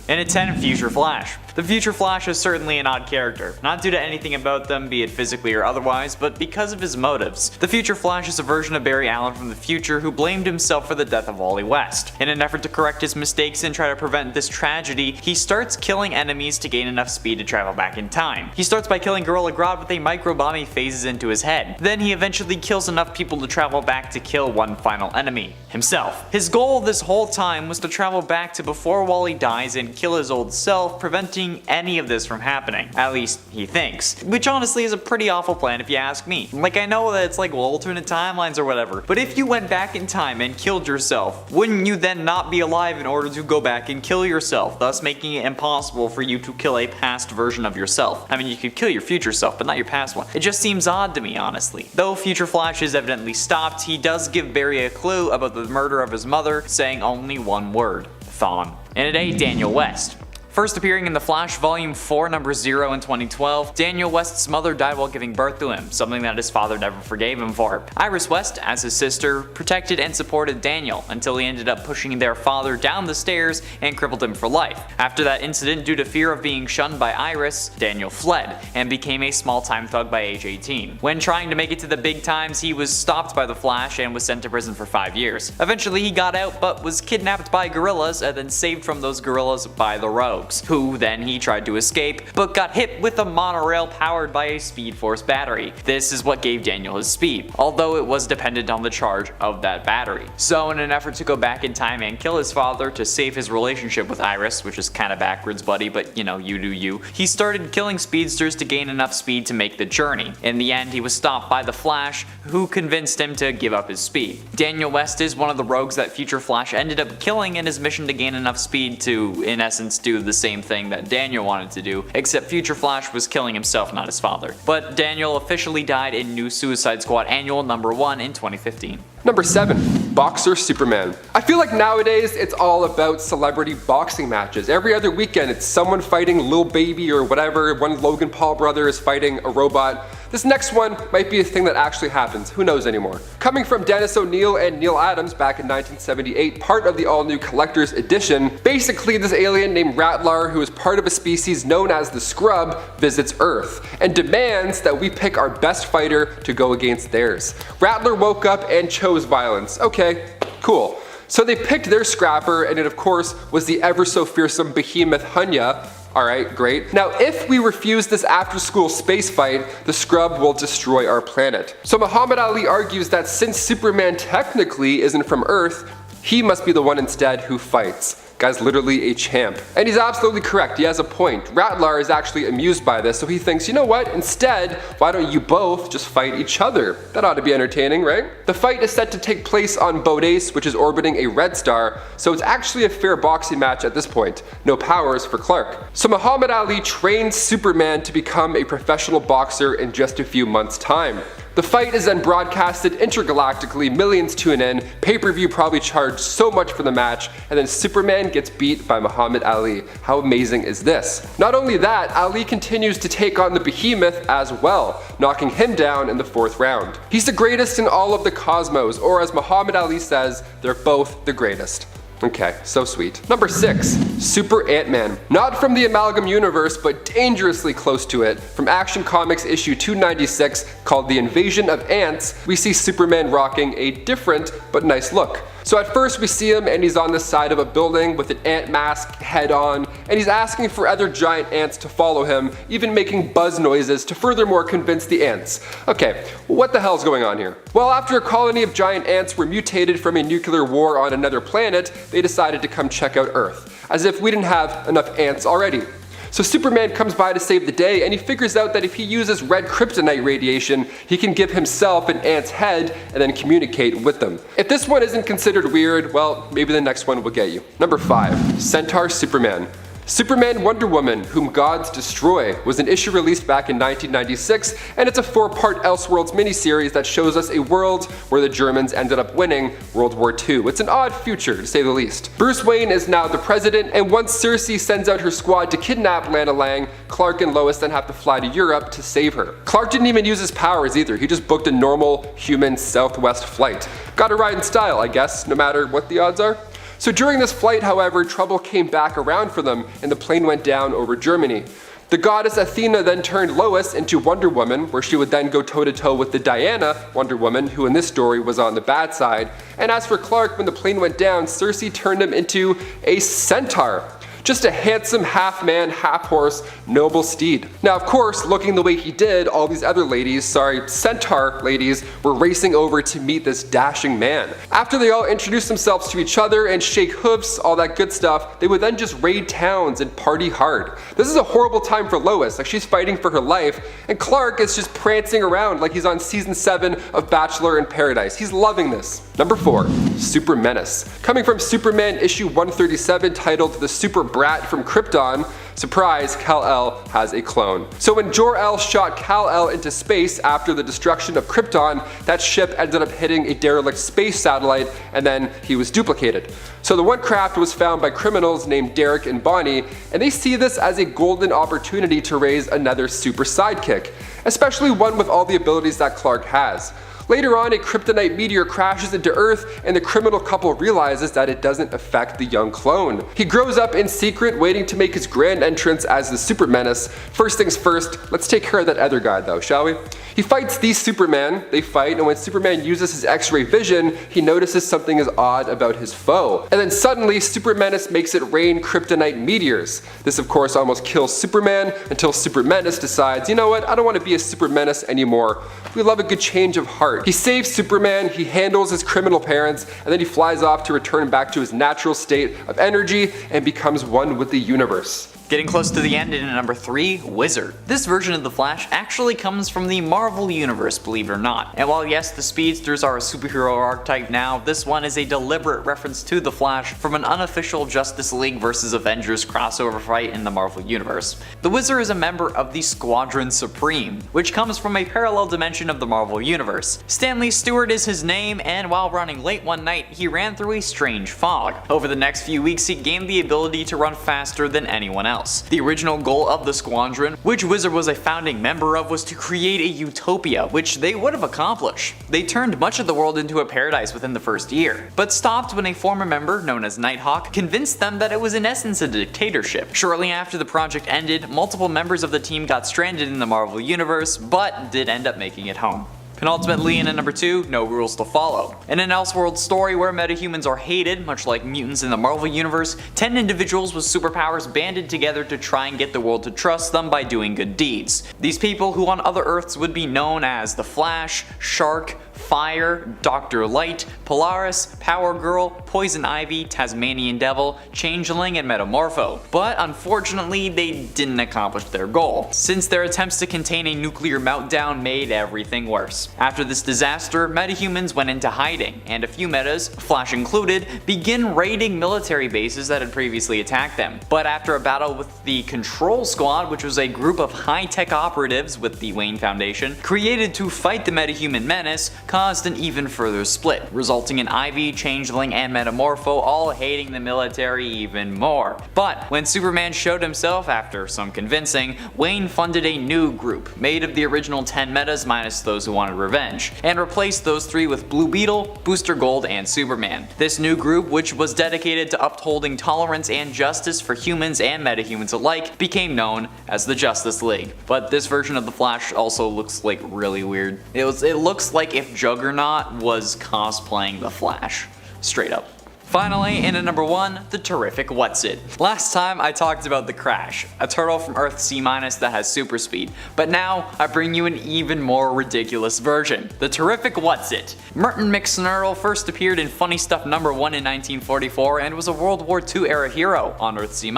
And at 10, Future Flash. The Future Flash is certainly an odd character, not due to anything about them, be it physically or otherwise, but because of his motives. The Future Flash is a version of Barry Allen from the future who blamed himself for the death of Wally West. In an effort to correct his mistakes and try to prevent this tragedy, he starts killing enemies to gain enough speed to travel back in time. He starts by killing Gorilla Grodd with a microbomb he phases into his head. Then he eventually kills enough people to travel back to kill one final enemy, himself. His goal this whole time was to travel back to before Wally dies and kill his old self, preventing any of this from happening. At least he thinks. Which honestly is a pretty awful plan if you ask me. Like, I know that it's like, well, alternate timelines or whatever, but if you went back in time and killed yourself, wouldn't you then not be alive in order to go back and kill yourself, thus making it impossible for you to kill a past version of yourself? I mean, you could kill your future self, but not your past one. It just seems odd to me, honestly. Though Future Flash is evidently stopped, he does give Barry a clue about the murder of his mother, saying only one word: Thawne. And at 8, Daniel West. First appearing in The Flash Volume 4, number 0 in 2012, Daniel West's mother died while giving birth to him, something that his father never forgave him for. Iris West, as his sister, protected and supported Daniel until he ended up pushing their father down the stairs and crippled him for life. After that incident, due to fear of being shunned by Iris, Daniel fled and became a small-time thug by age 18. When trying to make it to the big times, he was stopped by the Flash and was sent to prison for 5 years. Eventually he got out, but was kidnapped by gorillas and then saved from those gorillas by the Rogues, who then he tried to escape, but got hit with a monorail powered by a Speed Force battery. This is what gave Daniel his speed, although it was dependent on the charge of that battery. So in an effort to go back in time and kill his father to save his relationship with Iris, which is kinda backwards buddy, but you know, you do you, he started killing speedsters to gain enough speed to make the journey. In the end, he was stopped by the Flash, who convinced him to give up his speed. Daniel West is one of the rogues that Future Flash ended up killing in his mission to gain enough speed to, in essence, do the same thing that Daniel wanted to do, except Future Flash was killing himself, not his father. But Daniel officially died in New Suicide Squad Annual number 1 in 2015. Number 7. Boxer Superman. I feel like nowadays it's all about celebrity boxing matches. Every other weekend it's someone fighting Lil Baby or whatever, one Logan Paul brother is fighting a robot. This next one might be a thing that actually happens, who knows anymore. Coming from Dennis O'Neil and Neil Adams back in 1978, part of the all-new Collector's Edition, basically this alien named Rattlar, who is part of a species known as the Scrub, visits Earth, and demands that we pick our best fighter to go against theirs. Rattlar woke up and chose violence. Okay, cool. So they picked their scrapper, and it of course was the ever so fearsome behemoth Hunya. Alright, great. Now if we refuse this after-school space fight, the Scrub will destroy our planet. So Muhammad Ali argues that since Superman technically isn't from Earth, he must be the one instead who fights. Guy's literally a champ. And he's absolutely correct, he has a point. Rattlar is actually amused by this, so he thinks, you know what, instead, why don't you both just fight each other? That ought to be entertaining, right? The fight is set to take place on Bodace, which is orbiting a red star, so it's actually a fair boxing match at this point. No powers for Clark. So Muhammad Ali trains Superman to become a professional boxer in just a few months' time. The fight is then broadcasted intergalactically, millions tune in, pay-per-view probably charged so much for the match, and then Superman gets beat by Muhammad Ali. How amazing is this? Not only that, Ali continues to take on the behemoth as well, knocking him down in the 4th round. He's the greatest in all of the cosmos, or as Muhammad Ali says, they're both the greatest. Okay, so sweet. Number 6. Super Ant-Man. Not from the Amalgam Universe, but dangerously close to it. From Action Comics issue 296, called The Invasion of Ants, we see Superman rocking a different but nice look. So at first we see him and he's on the side of a building with an ant mask, head on, and he's asking for other giant ants to follow him, even making buzz noises to furthermore convince the ants. Okay, what the hell's going on here? Well, after a colony of giant ants were mutated from a nuclear war on another planet, they decided to come check out Earth, as if we didn't have enough ants already. So Superman comes by to save the day, and he figures out that if he uses red kryptonite radiation, he can give himself an ant's head and then communicate with them. If this one isn't considered weird, well, maybe the next one will get you. Number 5. Centaur Superman. Superman Wonder Woman, Whom Gods Destroy, was an issue released back in 1996, and it's a 4-part Elseworlds miniseries that shows us a world where the Germans ended up winning World War II. It's an odd future, to say the least. Bruce Wayne is now the president, and once Cersei sends out her squad to kidnap Lana Lang, Clark and Lois then have to fly to Europe to save her. Clark didn't even use his powers either, he just booked a normal human Southwest flight. Gotta ride in style, I guess, no matter what the odds are. So during this flight, however, trouble came back around for them and the plane went down over Germany. The goddess Athena then turned Lois into Wonder Woman, where she would then go toe-to-toe with the Diana, Wonder Woman, who in this story was on the bad side. And as for Clark, when the plane went down, Circe turned him into a centaur. Just a handsome half-man, half-horse, noble steed. Now of course, looking the way he did, all these other ladies, centaur ladies, were racing over to meet this dashing man. After they all introduced themselves to each other and shake hoofs, all that good stuff, they would then just raid towns and party hard. This is a horrible time for Lois, like she's fighting for her life, and Clark is just prancing around like he's on season 7 of Bachelor in Paradise. He's loving this. Number 4, Super Menace. Coming from Superman issue 137 titled The Super Brat from Krypton, surprise, Kal-El has a clone. So when Jor-El shot Kal-El into space after the destruction of Krypton, that ship ended up hitting a derelict space satellite and then he was duplicated. So the one craft was found by criminals named Derek and Bonnie, and they see this as a golden opportunity to raise another super sidekick, especially one with all the abilities that Clark has. Later on, a kryptonite meteor crashes into Earth and the criminal couple realizes that it doesn't affect the young clone. He grows up in secret, waiting to make his grand entrance as the Super Menace. First things first, let's take care of that other guy though, shall we? He fights the Superman, they fight, and when Superman uses his X-ray vision, he notices something is odd about his foe. And then suddenly, Super Menace makes it rain kryptonite meteors. This of course almost kills Superman until Super Menace decides, you know what, I don't want to be a Super Menace anymore. We love a good change of heart. He saves Superman, he handles his criminal parents, and then he flies off to return back to his natural state of energy and becomes one with the universe. Getting close to the end in number 3, Wizard. This version of the Flash actually comes from the Marvel Universe, believe it or not. And while yes, the speedsters are a superhero archetype now, this one is a deliberate reference to the Flash from an unofficial Justice League vs Avengers crossover fight in the Marvel Universe. The Wizard is a member of the Squadron Supreme, which comes from a parallel dimension of the Marvel Universe. Stanley Stewart is his name, and while running late one night, he ran through a strange fog. Over the next few weeks, he gained the ability to run faster than anyone else. The original goal of the Squadron, which Wizard was a founding member of, was to create a utopia, which they would have accomplished. They turned much of the world into a paradise within the first year, but stopped when a former member, known as Nighthawk, convinced them that it was in essence a dictatorship. Shortly after the project ended, multiple members of the team got stranded in the Marvel Universe, but did end up making it home. Penultimately, in at number 2, No Rules to Follow. In an Elseworld story where metahumans are hated, much like mutants in the Marvel Universe, 10 individuals with superpowers banded together to try and get the world to trust them by doing good deeds. These people, who on other Earths would be known as the Flash, Shark, Fire, Dr. Light, Polaris, Power Girl, Poison Ivy, Tasmanian Devil, Changeling, and Metamorpho. But unfortunately, they didn't accomplish their goal, since their attempts to contain a nuclear meltdown made everything worse. After this disaster, metahumans went into hiding, and a few metas, Flash included, begin raiding military bases that had previously attacked them. But after a battle with the Control Squad, which was a group of high-tech operatives with the Wayne Foundation, created to fight the metahuman menace, caused an even further split, resulting in Ivy, Changeling, and Metamorpho all hating the military even more. But when Superman showed himself after some convincing, Wayne funded a new group, made of the original 10 metas minus those who wanted revenge, and replaced those 3 with Blue Beetle, Booster Gold, and Superman. This new group, which was dedicated to upholding tolerance and justice for humans and metahumans alike, became known as the Justice League. But this version of the Flash also looks like really weird. It looks like if Juggernaut was cosplaying the Flash. Straight up. Finally, in at number 1, the terrific Whatsit. Last time I talked about the Crash, a turtle from Earth C- that has super speed, but now I bring you an even more ridiculous version, the terrific Whatsit. Merton McSnurl first appeared in Funny Stuff number 1 in 1944 and was a World War II era hero on Earth C-.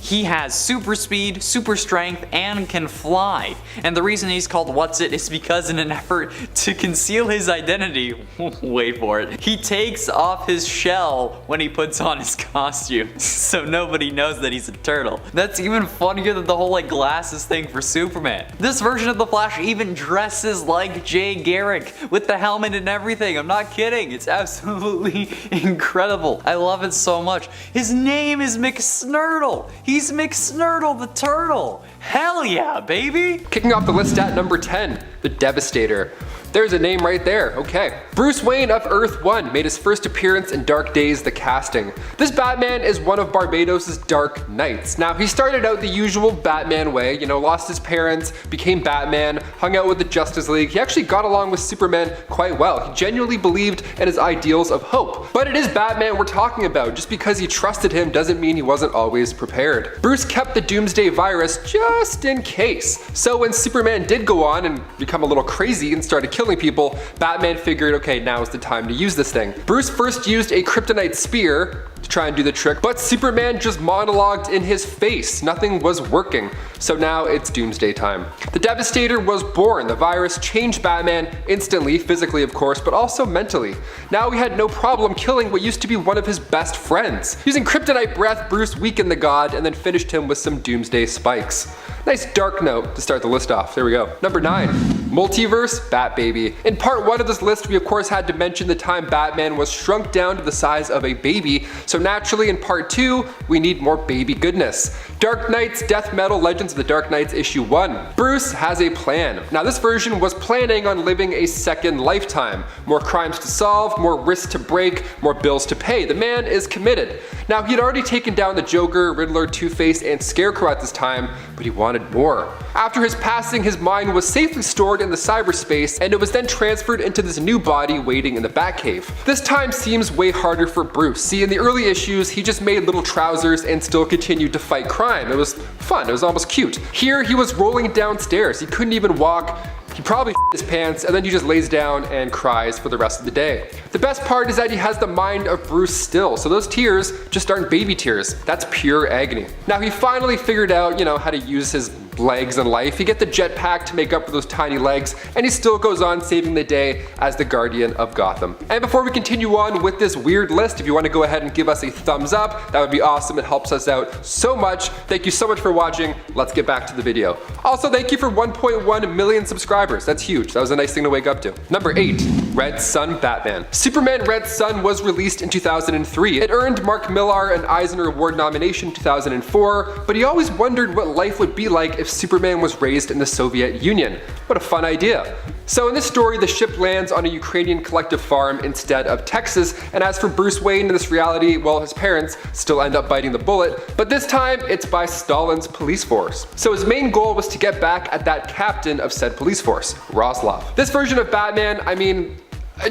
He has super speed, super strength, and can fly. And the reason he's called Whatsit is because in an effort to conceal his identity, wait for it, he takes off his shell when he puts on his costume, so nobody knows that he's a turtle. That's even funnier than the whole like glasses thing for Superman. This version of the Flash even dresses like Jay Garrick with the helmet and everything. I'm not kidding. It's absolutely incredible. I love it so much. His name is McSnurtle. He's McSnurtle the turtle. Hell yeah, baby. Kicking off the list at number 10, the Devastator. There's a name right there, okay. Bruce Wayne of Earth 1 made his first appearance in Dark Days, the casting. This Batman is one of Barbados' Dark Knights. Now, he started out the usual Batman way, lost his parents, became Batman, hung out with the Justice League. He actually got along with Superman quite well. He genuinely believed in his ideals of hope. But it is Batman we're talking about. Just because he trusted him doesn't mean he wasn't always prepared. Bruce kept the Doomsday virus just in case. So when Superman did go on and become a little crazy and started killing people, Batman figured, okay, now is the time to use this thing. Bruce first used a kryptonite spear to try and do the trick, but Superman just monologued in his face. Nothing was working. So now it's Doomsday time. The Devastator was born. The virus changed Batman instantly, physically of course, but also mentally. Now he had no problem killing what used to be one of his best friends. Using kryptonite breath, Bruce weakened the god and then finished him with some Doomsday spikes. Nice dark note to start the list off. There we go. Number 9. Multiverse Bat Baby. In part 1 of this list, we of course had to mention the time Batman was shrunk down to the size of a baby, so naturally in part 2, we need more baby goodness. Dark Knights Death Metal Legends of the Dark Knights issue 1. Bruce has a plan. Now this version was planning on living a second lifetime. More crimes to solve, more risks to break, more bills to pay. The man is committed. Now he had already taken down the Joker, Riddler, Two-Face, and Scarecrow at this time, but he wanted more. After his passing, his mind was safely stored in the cyberspace, and it was then transferred into this new body waiting in the Batcave. This time seems way harder for Bruce. See, in the early issues, he just made little trousers and still continued to fight crime. It was fun, it was almost cute. Here, he was rolling downstairs. He couldn't even walk. He probably his pants, and then he just lays down and cries for the rest of the day. The best part is that he has the mind of Bruce still, so those tears just aren't baby tears. That's pure agony. Now he finally figured out, how to use his legs in life. He gets the jetpack to make up for those tiny legs, and he still goes on saving the day as the Guardian of Gotham. And before we continue on with this weird list, if you want to go ahead and give us a thumbs up, that would be awesome. It helps us out so much. Thank you so much for watching. Let's get back to the video. Also, thank you for 1.1 million subscribers. That's huge. That was a nice thing to wake up to. Number 8. Red Sun Batman. Superman Red Sun was released in 2003. It earned Mark Millar an Eisner Award nomination in 2004, but he always wondered what life would be like if Superman was raised in the Soviet Union. What a fun idea. So in this story, the ship lands on a Ukrainian collective farm instead of Texas, and as for Bruce Wayne in this reality, well, his parents still end up biting the bullet, but this time it's by Stalin's police force. So his main goal was to get back at that captain of said police force, Roslov. This version of Batman,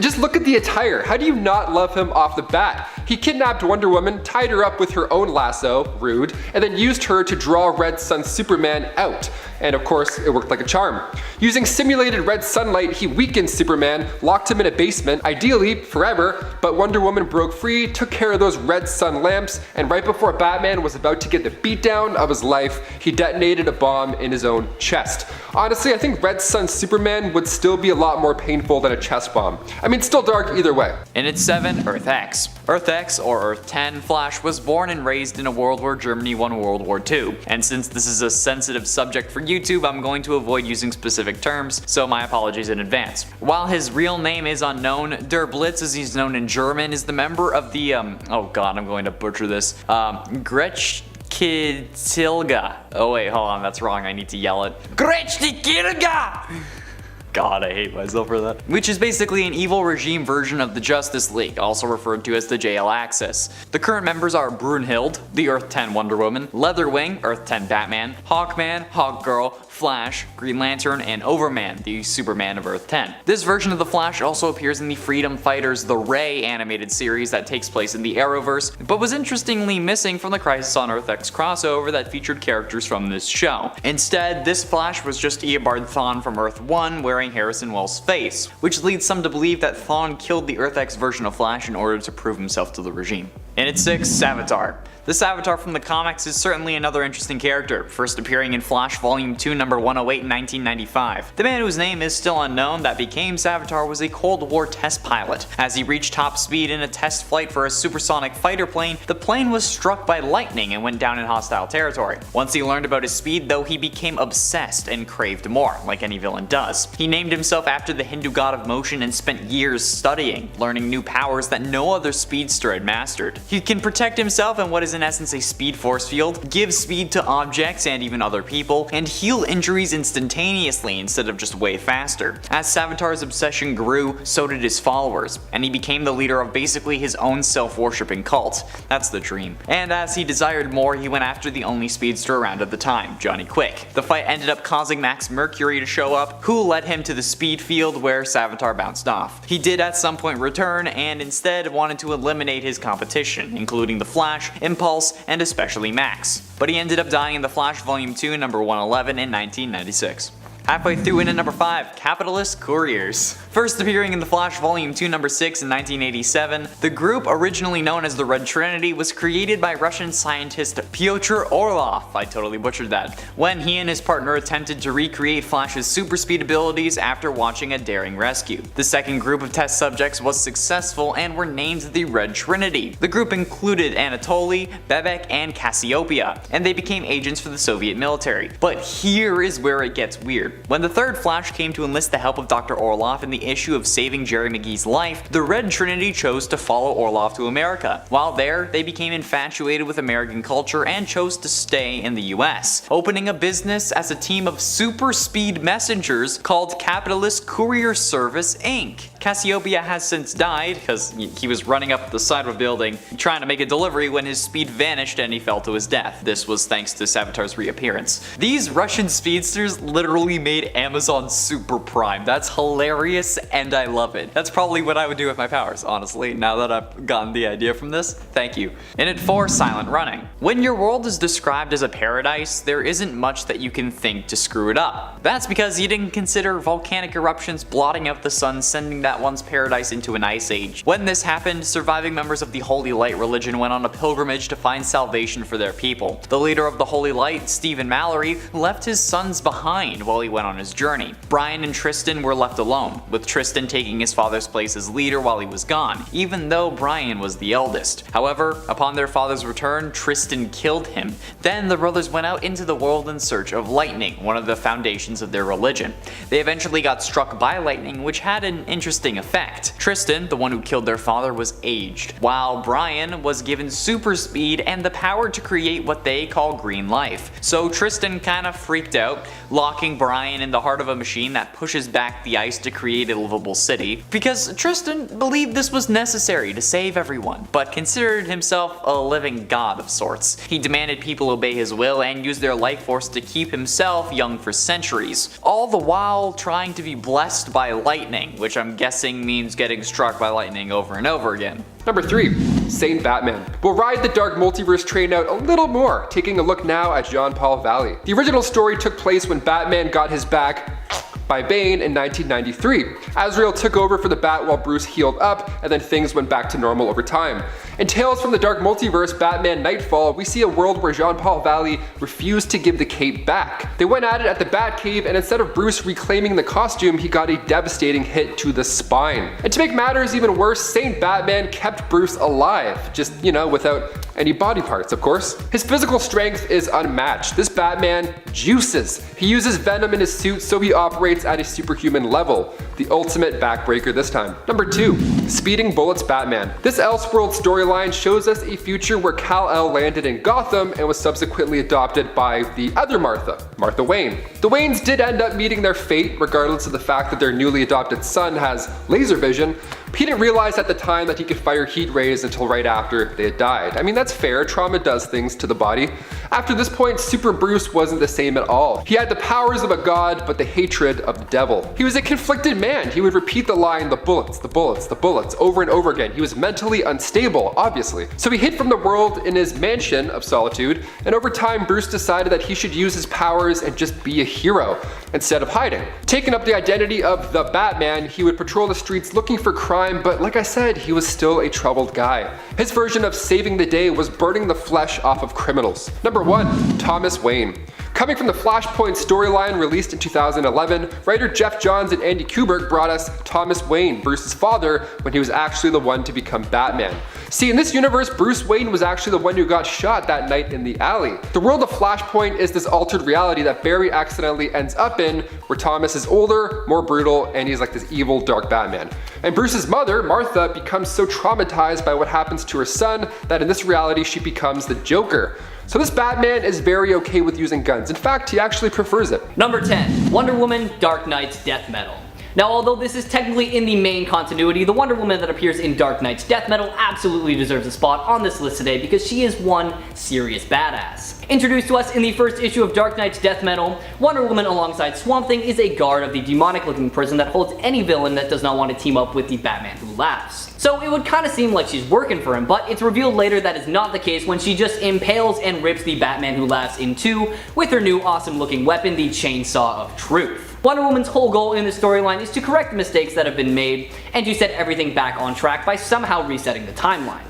just look at the attire. How do you not love him off the bat? He kidnapped Wonder Woman, tied her up with her own lasso, rude, and then used her to draw Red Sun Superman out. And of course, it worked like a charm. Using simulated red sunlight, he weakened Superman, locked him in a basement, ideally forever, but Wonder Woman broke free, took care of those red sun lamps, and right before Batman was about to get the beatdown of his life, he detonated a bomb in his own chest. Honestly, I think Red Sun Superman would still be a lot more painful than a chest bomb. Still dark either way. In its 7, Earth X. Earth X, or Earth 10, Flash was born and raised in a world where Germany won World War II. And since this is a sensitive subject for YouTube, I'm going to avoid using specific terms, so my apologies in advance. While his real name is unknown, Der Blitz, as he's known in German, is the member of the, oh god, I'm going to butcher this, Gretchkidtilga. Oh wait, hold on, that's wrong, I need to yell it. Gretchkidtilga! God, I hate myself for that. Which is basically an evil regime version of the Justice League, also referred to as the JL Axis. The current members are Brunhilde, the Earth 10 Wonder Woman, Leatherwing, Earth 10 Batman, Hawkman, Hawkgirl, Flash, Green Lantern, and Overman, the Superman of Earth 10. This version of the Flash also appears in the Freedom Fighters The Ray animated series that takes place in the Arrowverse, but was interestingly missing from the Crisis on Earth X crossover that featured characters from this show. Instead, this Flash was just Eobard Thawne from Earth 1 wearing Harrison Wells' face, which leads some to believe that Thawne killed the Earth X version of Flash in order to prove himself to the regime. In its 6, SAVITAR. The SAVITAR from the comics is certainly another interesting character, first appearing in Flash Volume 2 number 108 in 1995. The man whose name is still unknown that became SAVITAR was a Cold War test pilot. As he reached top speed in a test flight for a supersonic fighter plane, the plane was struck by lightning and went down in hostile territory. Once he learned about his speed though, he became obsessed and craved more, like any villain does. He named himself after the Hindu god of motion and spent years studying, learning new powers that no other speedster had mastered. He can protect himself in what is in essence a speed force field, give speed to objects and even other people, and heal injuries instantaneously instead of just way faster. As SAVITAR's obsession grew, so did his followers, and he became the leader of basically his own self-worshipping cult. That's the dream. And as he desired more, he went after the only speedster around at the time, Johnny Quick. The fight ended up causing Max Mercury to show up, who led him to the speed field where SAVITAR bounced off. He did at some point return, and instead wanted to eliminate his competition, including the Flash, Impulse, and especially Max. But he ended up dying in The Flash Volume 2 number 111 in 1996. Halfway through into number 5, Capitalist Couriers. First appearing in The Flash Volume 2 number 6 in 1987, the group, originally known as the Red Trinity, was created by Russian scientist Pyotr Orlov, I totally butchered that, when he and his partner attempted to recreate Flash's super speed abilities after watching a daring rescue. The second group of test subjects was successful and were named the Red Trinity. The group included Anatoly, Bebek, and Cassiopeia, and they became agents for the Soviet military. But here is where it gets weird. When the third Flash came to enlist the help of Dr. Orlov in the issue of saving Jerry McGee's life, the Red Trinity chose to follow Orlov to America. While there, they became infatuated with American culture and chose to stay in the US, opening a business as a team of super speed messengers called Capitalist Courier Service Inc. Cassiopeia has since died because he was running up the side of a building trying to make a delivery when his speed vanished and he fell to his death. This was thanks to SAVITAR's reappearance. These Russian speedsters literally made Amazon super prime. That's hilarious and I love it. That's probably what I would do with my powers, honestly, now that I've gotten the idea from this. Thank you. In at 4, Silent Running. When your world is described as a paradise, there isn't much that you can think to screw it up. That's because you didn't consider volcanic eruptions blotting out the sun, sending that one's paradise into an ice age. When this happened, surviving members of the Holy Light religion went on a pilgrimage to find salvation for their people. The leader of the Holy Light, Stephen Mallory, left his sons behind while he went on his journey. Brian and Tristan were left alone, with Tristan taking his father's place as leader while he was gone, even though Brian was the eldest. However, upon their father's return, Tristan killed him. Then the brothers went out into the world in search of lightning, one of the foundations of their religion. They eventually got struck by lightning, which had an interesting effect. Tristan, the one who killed their father, was aged, while Brian was given super speed and the power to create what they call green life. So Tristan kinda freaked out, locking Brian in the heart of a machine that pushes back the ice to create a livable city, because Tristan believed this was necessary to save everyone, but considered himself a living god of sorts. He demanded people obey his will and use their life force to keep himself young for centuries, all the while trying to be blessed by lightning, which I'm guessing means getting struck by lightning over and over again. Number 3, Saint Batman. We'll ride the dark multiverse train out a little more, taking a look now at Jean-Paul Valley. The original story took place when Batman got his back by Bane in 1993. Azrael took over for the Bat while Bruce healed up, and then things went back to normal over time. In Tales from the Dark Multiverse, Batman Nightfall, we see a world where Jean-Paul Valley refused to give the cape back. They went at it at the Batcave, and instead of Bruce reclaiming the costume, he got a devastating hit to the spine. And to make matters even worse, Saint Batman kept Bruce alive, just, without any body parts, of course. His physical strength is unmatched. This Batman juices. He uses venom in his suit, so he operates at a superhuman level. The ultimate backbreaker this time. Number 2, Speeding Bullets Batman. This Elseworld storyline shows us a future where Kal-El landed in Gotham and was subsequently adopted by the other Martha Wayne. The Waynes did end up meeting their fate, regardless of the fact that their newly adopted son has laser vision. He didn't realize at the time that he could fire heat rays until right after they had died. I mean, that's fair, trauma does things to the body. After this point, Super Bruce wasn't the same at all. He had the powers of a god, but the hatred of the devil. He was a conflicted man. He would repeat the line, the bullets, the bullets, the bullets, over and over again. He was mentally unstable, obviously. So he hid from the world in his mansion of solitude, and over time, Bruce decided that he should use his powers and just be a hero, instead of hiding. Taking up the identity of the Batman, he would patrol the streets looking for crime, but like I said, he was still a troubled guy. His version of saving the day was burning the flesh off of criminals. Number 1, Thomas Wayne. Coming from the Flashpoint storyline released in 2011, writer Jeff Johns and Andy Kubert brought us Thomas Wayne, Bruce's father, when he was actually the one to become Batman. See, in this universe, Bruce Wayne was actually the one who got shot that night in the alley. The world of Flashpoint is this altered reality that Barry accidentally ends up in, where Thomas is older, more brutal, and he's like this evil, dark Batman. And Bruce's mother, Martha, becomes so traumatized by what happens to her son that in this reality she becomes the Joker. So this Batman is very okay with using guns. In fact, he actually prefers it. Number 10. Wonder Woman Dark Knight's Death Metal. Now, although this is technically in the main continuity, the Wonder Woman that appears in Dark Knight's Death Metal absolutely deserves a spot on this list today because she is one serious badass. Introduced to us in the first issue of Dark Knight's Death Metal, Wonder Woman alongside Swamp Thing is a guard of the demonic-looking prison that holds any villain that does not want to team up with the Batman Who Laughs. So it would kind of seem like she's working for him, but it's revealed later that is not the case when she just impales and rips the Batman Who Laughs in two with her new awesome-looking weapon, the Chainsaw of Truth. Wonder Woman's whole goal in this storyline is to correct the mistakes that have been made and to set everything back on track by somehow resetting the timeline.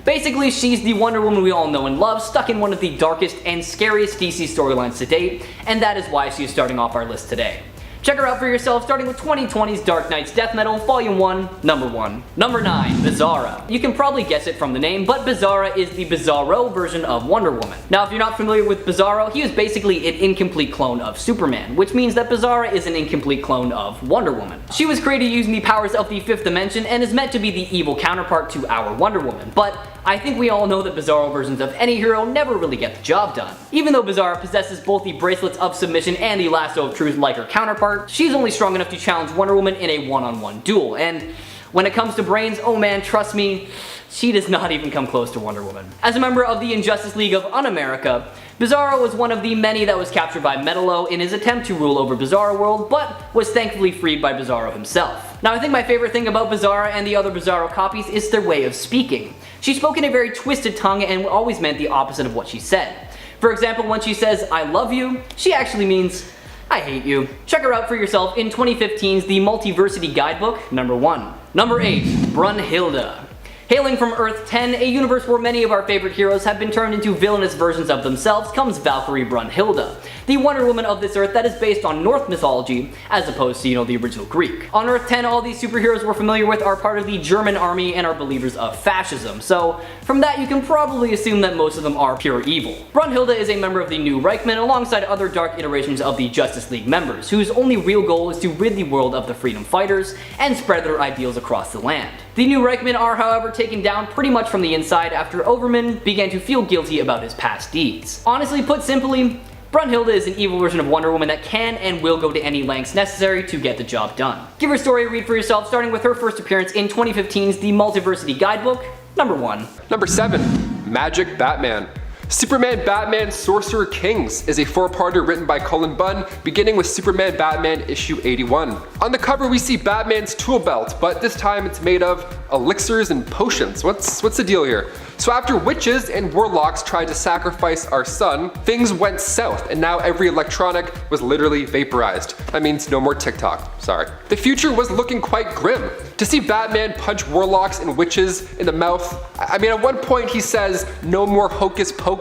Basically, she's the Wonder Woman we all know and love, stuck in one of the darkest and scariest DC storylines to date, and that is why she is starting off our list today. Check her out for yourself, starting with 2020's Dark Knight's Death Metal, Volume 1, Number 1. Number 9, BIZARRO. You can probably guess it from the name, but BIZARRO is the BIZARRO version of Wonder Woman. Now, if you're not familiar with BIZARRO, he is basically an incomplete clone of Superman, which means that BIZARRO is an incomplete clone of Wonder Woman. She was created using the powers of the fifth dimension and is meant to be the evil counterpart to our Wonder Woman, but I think we all know that BIZARRO versions of any hero never really get the job done. Even though BIZARRO possesses both the bracelets of submission and the lasso of truth like her counterpart, she's only strong enough to challenge Wonder Woman in a one-on-one duel, and when it comes to brains, oh man, trust me, she does not even come close to Wonder Woman. As a member of the Injustice League of Un-America, BIZARRO was one of the many that was captured by Metallo in his attempt to rule over Bizarro World, but was thankfully freed by BIZARRO himself. Now, I think my favorite thing about BIZARRO and the other BIZARRO copies is their way of speaking. She spoke in a very twisted tongue and always meant the opposite of what she said. For example, when she says, "I love you," she actually means, "I hate you." Check her out for yourself in 2015's The Multiversity Guidebook, Number 1. Number 8, BRUNHILDE. Hailing from Earth 10, a universe where many of our favorite heroes have been turned into villainous versions of themselves, comes Valkyrie Brunhilde, the Wonder Woman of this Earth that is based on Norse mythology, as opposed to, the original Greek. On Earth 10, all these superheroes we're familiar with are part of the German army and are believers of fascism, so from that you can probably assume that most of them are pure evil. Brunhilde is a member of the New Reichman alongside other dark iterations of the Justice League members, whose only real goal is to rid the world of the freedom fighters and spread their ideals across the land. The New Reichman are, however, taken down pretty much from the inside after Overman began to feel guilty about his past deeds. Honestly, put simply, Brunhilde is an evil version of Wonder Woman that can and will go to any lengths necessary to get the job done. Give her story a read for yourself, starting with her first appearance in 2015's The Multiversity Guidebook, Number 1. Number 7, Magic Batman. Superman Batman Sorcerer Kings is a 4-parter written by Cullen Bunn, beginning with Superman Batman issue 81. On the cover we see Batman's tool belt, but this time it's made of elixirs and potions. What's the deal here? So after witches and warlocks tried to sacrifice our sun, things went south and now every electronic was literally vaporized. That means no more TikTok, sorry. The future was looking quite grim. To see Batman punch warlocks and witches in the mouth, I mean at one point he says, "No more hocus pocus."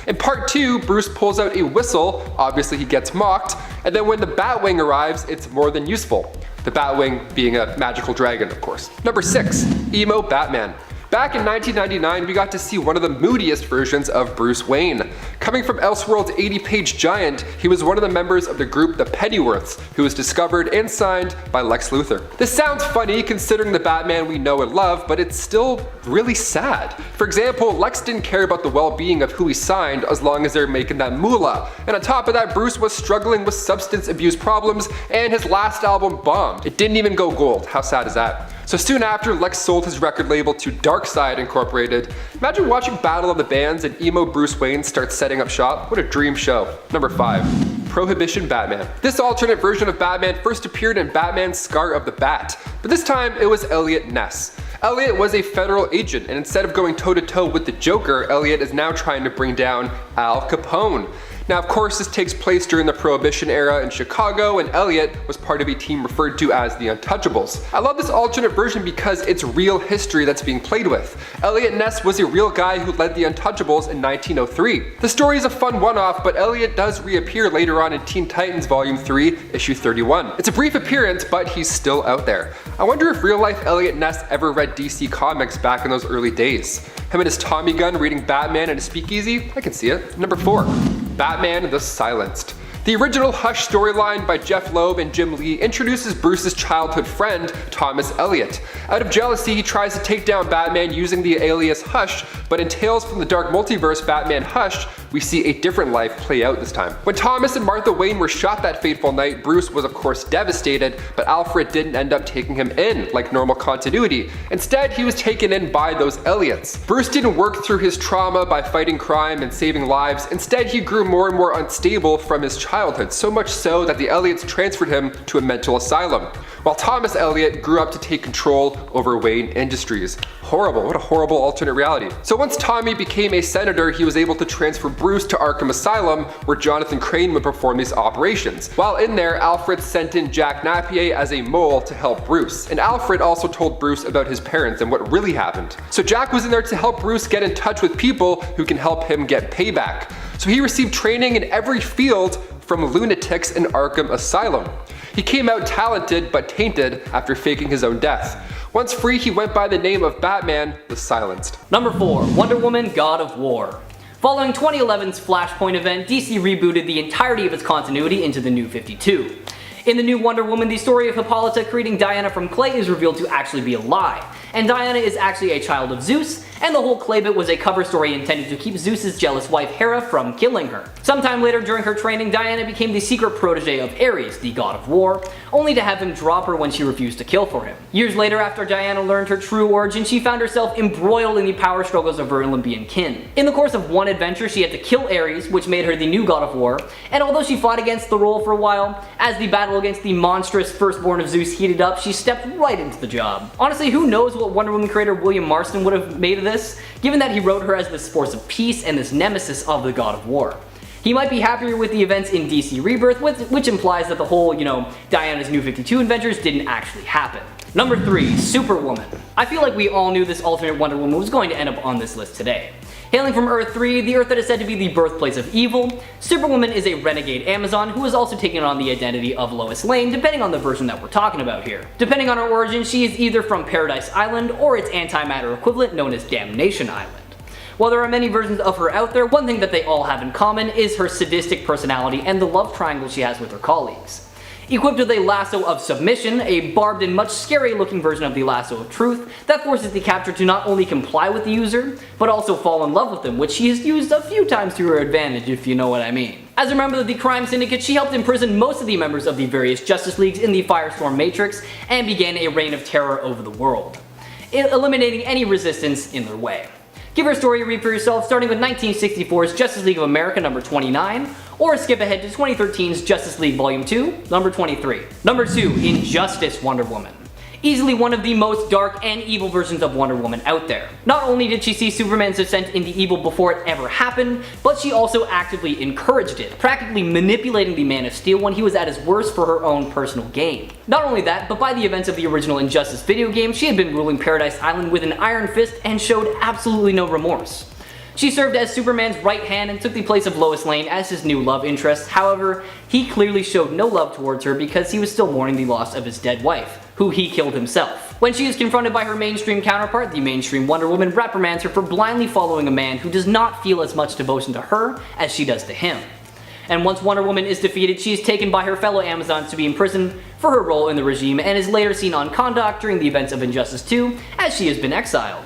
In part 2, Bruce pulls out a whistle, obviously he gets mocked, and then when the Batwing arrives, it's more than useful. The Batwing being a magical dragon, of course. Number 6, Emo Batman. Back in 1999, we got to see one of the moodiest versions of Bruce Wayne. Coming from Elseworld's 80-page giant, he was one of the members of the group the Pennyworths, who was discovered and signed by Lex Luthor. This sounds funny considering the Batman we know and love, but it's still really sad. For example, Lex didn't care about the well-being of who he signed as long as they're making that moolah. And on top of that, Bruce was struggling with substance abuse problems and his last album bombed. It didn't even go gold. How sad is that? So soon after, Lex sold his record label to Darkside Incorporated. Imagine watching Battle of the Bands and emo Bruce Wayne starts setting up shop. What a dream show. Number 5, Prohibition Batman. This alternate version of Batman first appeared in Batman Scar of the Bat, but this time it was Elliot Ness. Elliot was a federal agent, and instead of going toe-to-toe with the Joker, Elliot is now trying to bring down Al Capone. Now, of course, this takes place during the Prohibition era in Chicago, and Elliot was part of a team referred to as the Untouchables. I love this alternate version because it's real history that's being played with. Elliot Ness was a real guy who led the Untouchables in 1903. The story is a fun one-off, but Elliot does reappear later on in Teen Titans Volume 3, Issue 31. It's a brief appearance, but he's still out there. I wonder if real-life Elliot Ness ever read DC Comics back in those early days. Him and his Tommy gun reading Batman in a speakeasy? I can see it. Number 4. Batman the Silenced. The original Hush storyline by Jeff Loeb and Jim Lee introduces Bruce's childhood friend, Thomas Elliot. Out of jealousy, he tries to take down Batman using the alias Hush, but in Tales from the Dark Multiverse Batman Hush, we see a different life play out this time. When Thomas and Martha Wayne were shot that fateful night, Bruce was of course devastated, but Alfred didn't end up taking him in like normal continuity. Instead, he was taken in by those Elliots. Bruce didn't work through his trauma by fighting crime and saving lives. Instead, he grew more and more unstable from his childhood, so much so that the Elliots transferred him to a mental asylum, while Thomas Elliot grew up to take control over Wayne Industries. Horrible, what a horrible alternate reality. So once Tommy became a senator, he was able to transfer Bruce to Arkham Asylum, where Jonathan Crane would perform these operations. While in there, Alfred sent in Jack Napier as a mole to help Bruce, and Alfred also told Bruce about his parents and what really happened. So Jack was in there to help Bruce get in touch with people who can help him get payback. So he received training in every field from lunatics in Arkham Asylum. He came out talented but tainted after faking his own death. Once free, he went by the name of Batman the Silenced. Number 4. Wonder Woman God of War. Following 2011's Flashpoint event, DC rebooted the entirety of its continuity into the New 52. In the new Wonder Woman, the story of Hippolyta creating Diana from clay is revealed to actually be a lie, and Diana is actually a child of Zeus, and the whole clay bit was a cover story intended to keep Zeus's jealous wife Hera from killing her. Sometime later during her training, Diana became the secret protege of Ares, the god of war, only to have him drop her when she refused to kill for him. Years later, after Diana learned her true origin, she found herself embroiled in the power struggles of her Olympian kin. In the course of one adventure, she had to kill Ares, which made her the new god of war, and although she fought against the role for a while, as the battle against the monstrous firstborn of Zeus heated up, she stepped right into the job. Honestly, who knows what Wonder Woman creator William Marston would have made of this, given that he wrote her as this force of peace and this nemesis of the god of war. He might be happier with the events in DC Rebirth, which implies that the whole, Diana's New 52 adventures didn't actually happen. Number 3, Superwoman. I feel like we all knew this alternate Wonder Woman was going to end up on this list today. Hailing from Earth 3, the Earth that is said to be the birthplace of evil, Superwoman is a renegade Amazon who has also taken on the identity of Lois Lane, depending on the version that we're talking about here. Depending on her origin, she is either from Paradise Island or its antimatter equivalent known as Damnation Island. While there are many versions of her out there, one thing that they all have in common is her sadistic personality and the love triangle she has with her colleagues. Equipped with a lasso of submission, a barbed and much scarier looking version of the lasso of truth that forces the captor to not only comply with the user, but also fall in love with them, which she has used a few times to her advantage, if you know what I mean. As a member of the crime syndicate, she helped imprison most of the members of the various Justice Leagues in the Firestorm Matrix and began a reign of terror over the world, eliminating any resistance in their way. Give her story a read for yourself, starting with 1964's Justice League of America number 29, or skip ahead to 2013's Justice League Volume 2, number 23. Number 2, Injustice Wonder Woman. Easily one of the most dark and evil versions of Wonder Woman out there. Not only did she see Superman's descent into evil before it ever happened, but she also actively encouraged it, practically manipulating the Man of Steel when he was at his worst for her own personal gain. Not only that, but by the events of the original Injustice video game, she had been ruling Paradise Island with an iron fist and showed absolutely no remorse. She served as Superman's right hand and took the place of Lois Lane as his new love interest. However, he clearly showed no love towards her because he was still mourning the loss of his dead wife, who he killed himself. When she is confronted by her mainstream counterpart, the mainstream Wonder Woman reprimands her for blindly following a man who does not feel as much devotion to her as she does to him. And once Wonder Woman is defeated, she is taken by her fellow Amazons to be imprisoned for her role in the regime and is later seen on Kahndaq during the events of Injustice 2 as she has been exiled.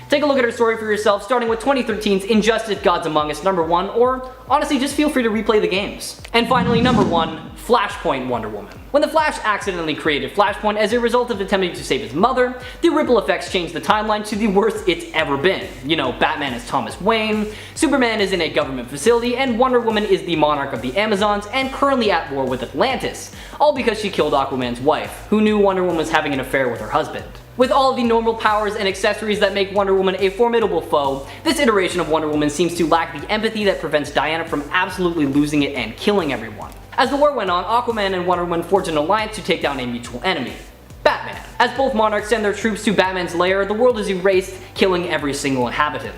Take a look at her story for yourself, starting with 2013's Injustice Gods Among Us number 1, or honestly just feel free to replay the games. And finally, number 1, Flashpoint Wonder Woman. When the Flash accidentally created Flashpoint as a result of attempting to save his mother, the ripple effects changed the timeline to the worst it's ever been. Batman is Thomas Wayne, Superman is in a government facility, and Wonder Woman is the monarch of the Amazons and currently at war with Atlantis, all because she killed Aquaman's wife, who knew Wonder Woman was having an affair with her husband. With all of the normal powers and accessories that make Wonder Woman a formidable foe, this iteration of Wonder Woman seems to lack the empathy that prevents Diana from absolutely losing it and killing everyone. As the war went on, Aquaman and Wonder Woman forged an alliance to take down a mutual enemy, Batman. As both monarchs send their troops to Batman's lair, the world is erased, killing every single inhabitant.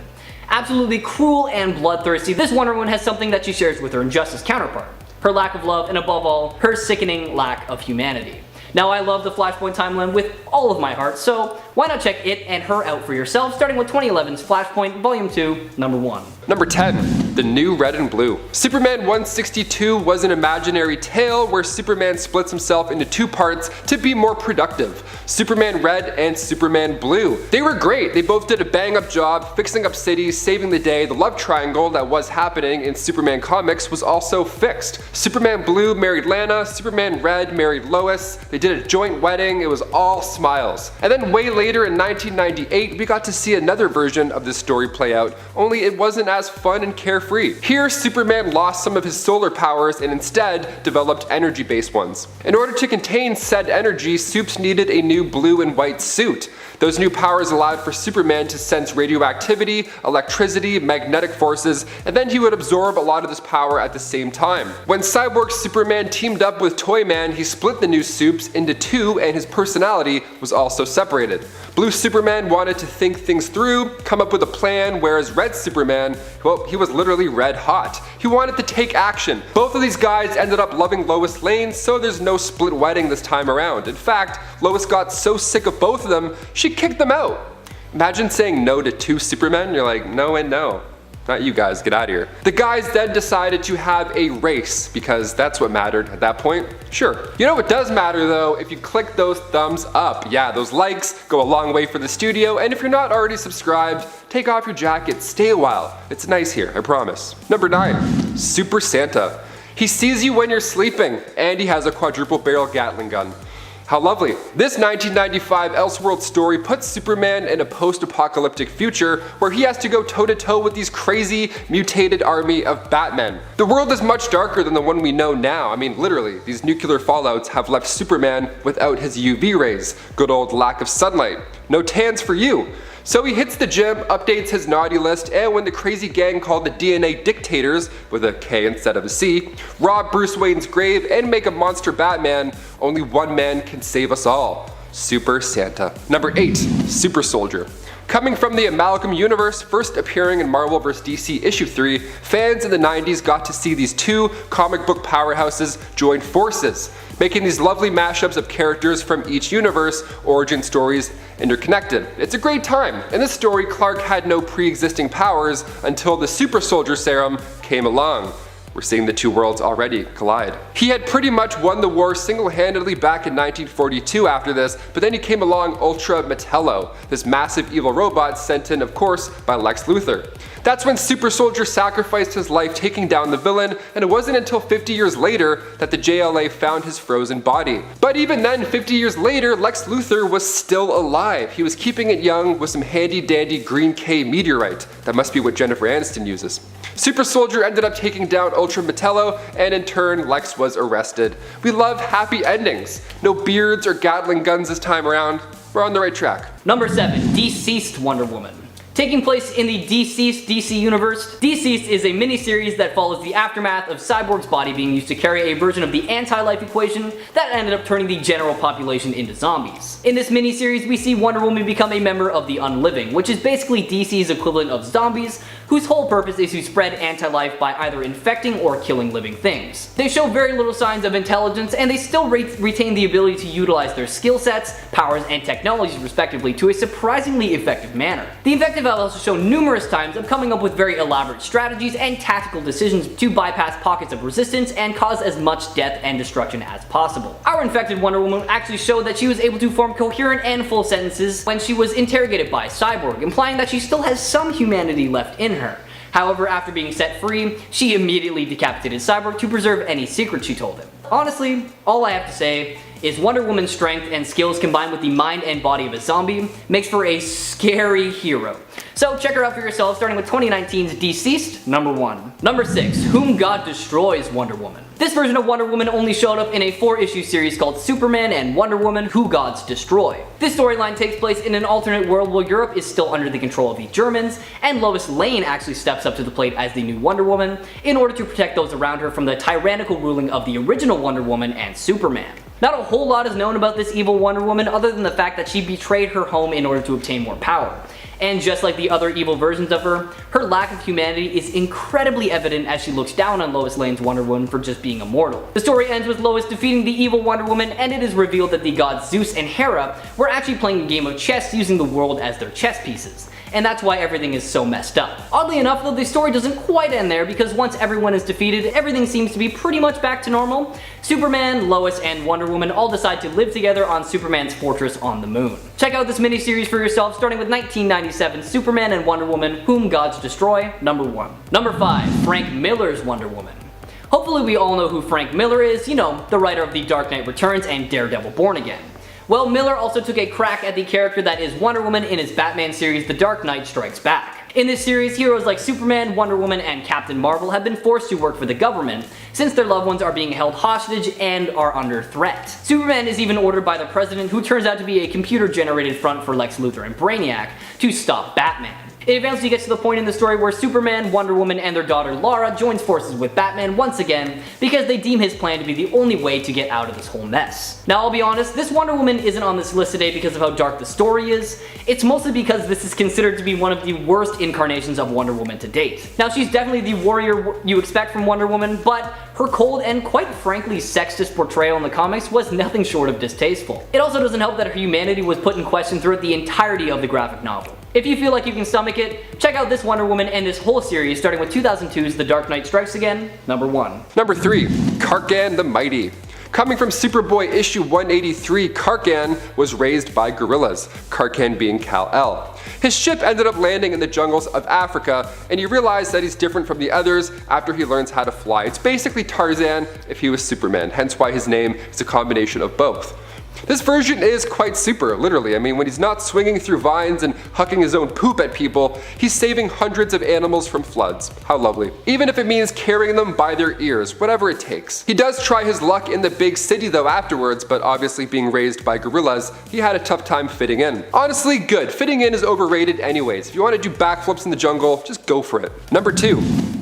Absolutely cruel and bloodthirsty, this Wonder Woman has something that she shares with her Injustice counterpart: her lack of love, and above all, her sickening lack of humanity. Now, I love the Flashpoint timeline with all of my heart, so why not check it and her out for yourself, starting with 2011's Flashpoint Volume 2, Number 1. Number 10. The New Red and Blue. Superman 162 was an imaginary tale where Superman splits himself into two parts to be more productive: Superman Red and Superman Blue. They were great. They both did a bang-up job fixing up cities, saving the day. The love triangle that was happening in Superman comics was also fixed. Superman Blue married Lana, Superman Red married Lois. They did a joint wedding. It was all smiles. And then way later in 1998, we got to see another version of this story play out, only it wasn't as fun and carefree. Here, Superman lost some of his solar powers and instead developed energy-based ones. In order to contain said energy, Supes needed a new blue and white suit. Those new powers allowed for Superman to sense radioactivity, electricity, magnetic forces, and then he would absorb a lot of this power at the same time. When Cyborg Superman teamed up with Toyman, he split the new Supes into two, and his personality was also separated. Blue Superman wanted to think things through, come up with a plan, whereas Red Superman, well, he was literally red hot. He wanted to take action. Both of these guys ended up loving Lois Lane, so there's no split wedding this time around. In fact, Lois got so sick of both of them, she kicked them out. Imagine saying no to two Supermen. You're like, no and no. Not you guys, get out of here. The guys then decided to have a race, because that's what mattered at that point. Sure. You know what does matter though? If you click those thumbs up. Yeah, those likes go a long way for the studio, and if you're not already subscribed, take off your jacket, stay a while. It's nice here, I promise. Number 9. Super Santa. He sees you when you're sleeping, and he has a quadruple barrel Gatling gun. How lovely. This 1995 Elseworld story puts Superman in a post-apocalyptic future where he has to go toe-to-toe with these crazy, mutated army of Batmen. The world is much darker than the one we know now. I mean, literally, these nuclear fallouts have left Superman without his UV rays. Good old lack of sunlight. No tans for you. So he hits the gym, updates his naughty list, and when the crazy gang called the DNA Dictators, with a K instead of a C, rob Bruce Wayne's grave and make a monster Batman, only one man can save us all: Super Santa. Number 8. Super Soldier. Coming from the Amalgam universe, first appearing in Marvel vs. DC issue 3, fans in the 90s got to see these two comic book powerhouses join forces, making these lovely mashups of characters from each universe, origin stories interconnected. It's a great time. In this story, Clark had no pre-existing powers until the Super Soldier Serum came along. We're seeing the two worlds already collide. He had pretty much won the war single-handedly back in 1942 after this, but then he came along Ultra Metello, this massive evil robot sent in, of course, by Lex Luthor. That's when Super Soldier sacrificed his life taking down the villain, and it wasn't until 50 years later that the JLA found his frozen body. But even then, 50 years later, Lex Luthor was still alive. He was keeping it young with some handy-dandy green K meteorite. That must be what Jennifer Aniston uses. Super Soldier ended up taking down Ultra Metello, and in turn, Lex was arrested. We love happy endings. No beards or Gatling guns this time around. We're on the right track. Number 7. Deceased Wonder Woman. Taking place in the Deceased DC universe, Deceased is a miniseries that follows the aftermath of Cyborg's body being used to carry a version of the anti-life equation that ended up turning the general population into zombies. In this miniseries, we see Wonder Woman become a member of the Unliving, which is basically DC's equivalent of zombies, whose whole purpose is to spread anti-life by either infecting or killing living things. They show very little signs of intelligence, and they still retain the ability to utilize their skill sets, powers, and technologies respectively to a surprisingly effective manner. The infected have also shown numerous times of coming up with very elaborate strategies and tactical decisions to bypass pockets of resistance and cause as much death and destruction as possible. Our infected Wonder Woman actually showed that she was able to form coherent and full sentences when she was interrogated by Cyborg, implying that she still has some humanity left in her. However, after being set free, she immediately decapitated Cyborg to preserve any secrets she told him. Honestly, all I have to say is Wonder Woman's strength and skills combined with the mind and body of a zombie makes for a scary hero. So check her out for yourself, starting with 2019's Deceased, number 1. Number 6, Whom God Destroys Wonder Woman. This version of Wonder Woman only showed up in a 4-issue series called Superman and Wonder Woman Who Gods Destroy. This storyline takes place in an alternate world where Europe is still under the control of the Germans, and Lois Lane actually steps up to the plate as the new Wonder Woman in order to protect those around her from the tyrannical ruling of the original Wonder Woman and Superman. Not a whole lot is known about this evil Wonder Woman other than the fact that she betrayed her home in order to obtain more power. And just like the other evil versions of her, her lack of humanity is incredibly evident as she looks down on Lois Lane's Wonder Woman for just being immortal. The story ends with Lois defeating the evil Wonder Woman, and it is revealed that the gods Zeus and Hera were actually playing a game of chess using the world as their chess pieces. And that's why everything is so messed up. Oddly enough though, the story doesn't quite end there because once everyone is defeated, everything seems to be pretty much back to normal. Superman, Lois, and Wonder Woman all decide to live together on Superman's fortress on the moon. Check out this miniseries for yourself, starting with 1997's Superman and Wonder Woman Whom Gods Destroy, number 1. Number 5, Frank Miller's Wonder Woman. Hopefully we all know who Frank Miller is, you know, the writer of The Dark Knight Returns and Daredevil Born Again. Well, Miller also took a crack at the character that is Wonder Woman in his Batman series The Dark Knight Strikes Back. In this series, heroes like Superman, Wonder Woman, and Captain Marvel have been forced to work for the government since their loved ones are being held hostage and are under threat. Superman is even ordered by the president, who turns out to be a computer-generated front for Lex Luthor and Brainiac, to stop Batman. It eventually gets to the point in the story where Superman, Wonder Woman, and their daughter Lara joins forces with Batman once again because they deem his plan to be the only way to get out of this whole mess. Now I'll be honest, this Wonder Woman isn't on this list today because of how dark the story is. It's mostly because this is considered to be one of the worst incarnations of Wonder Woman to date. Now she's definitely the warrior you expect from Wonder Woman, but her cold and quite frankly sexist portrayal in the comics was nothing short of distasteful. It also doesn't help that her humanity was put in question throughout the entirety of the graphic novel. If you feel like you can stomach it, check out this Wonder Woman and this whole series starting with 2002's The Dark Knight Strikes Again, number 1. Number 3, Karkan the Mighty. Coming from Superboy issue 183, Karkan was raised by gorillas, Karkan being Kal-El. His ship ended up landing in the jungles of Africa, and you realize that he's different from the others after he learns how to fly. It's basically Tarzan if he was Superman, hence why his name is a combination of both. This version is quite super, literally. I mean, when he's not swinging through vines and hucking his own poop at people, he's saving hundreds of animals from floods. How lovely. Even if it means carrying them by their ears, whatever it takes. He does try his luck in the big city though afterwards, but obviously being raised by gorillas, he had a tough time fitting in. Honestly, good. Fitting in is overrated anyways. If you want to do backflips in the jungle, just go for it. Number 2.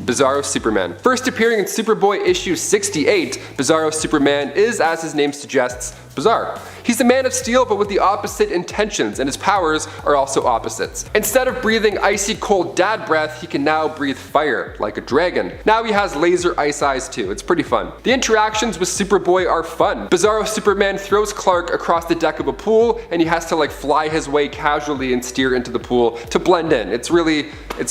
Bizarro Superman. First appearing in Superboy issue 68, Bizarro Superman is, as his name suggests, bizarre. He's a man of steel but with the opposite intentions, and his powers are also opposites. Instead of breathing icy cold dad breath, he can now breathe fire, like a dragon. Now he has laser ice eyes too, it's pretty fun. The interactions with Superboy are fun. Bizarro Superman throws Clark across the deck of a pool, and he has to like fly his way casually and steer into the pool to blend in. It's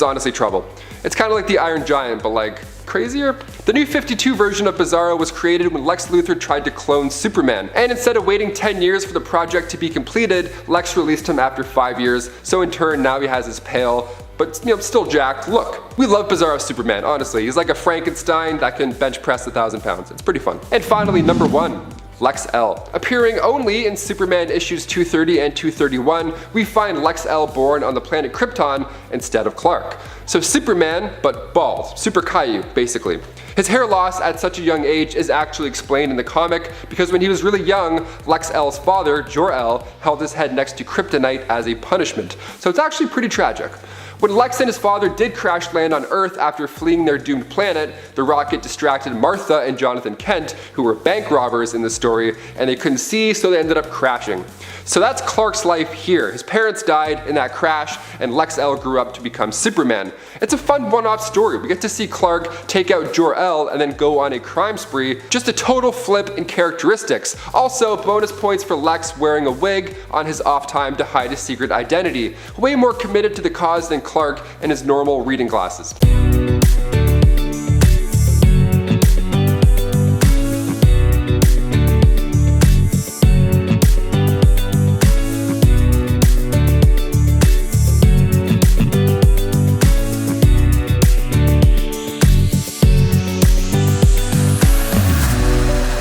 honestly trouble. It's kind of like the Iron Giant, but like crazier? The new 52 version of Bizarro was created when Lex Luthor tried to clone Superman, and instead of waiting 10 years for the project to be completed, Lex released him after 5 years, so in turn now he has his pale, but still jacked look. We love Bizarro Superman, honestly. He's like a Frankenstein that can bench press 1,000 pounds. It's pretty fun. And finally, number 1. Lex-El. Appearing only in Superman issues 230 and 231, we find Lex-El born on the planet Krypton instead of Clark. So Superman, but bald. Super Caillou, basically. His hair loss at such a young age is actually explained in the comic because when he was really young, Lex-El's father, Jor-El, held his head next to kryptonite as a punishment. So it's actually pretty tragic. When Lex and his father did crash land on Earth after fleeing their doomed planet, the rocket distracted Martha and Jonathan Kent, who were bank robbers in the story, and they couldn't see, so they ended up crashing. So that's Clark's life here. His parents died in that crash, and Lex-El grew up to become Superman. It's a fun one-off story. We get to see Clark take out Jor-El and then go on a crime spree. Just a total flip in characteristics. Also, bonus points for Lex wearing a wig on his off time to hide his secret identity. Way more committed to the cause than Clark and his normal reading glasses.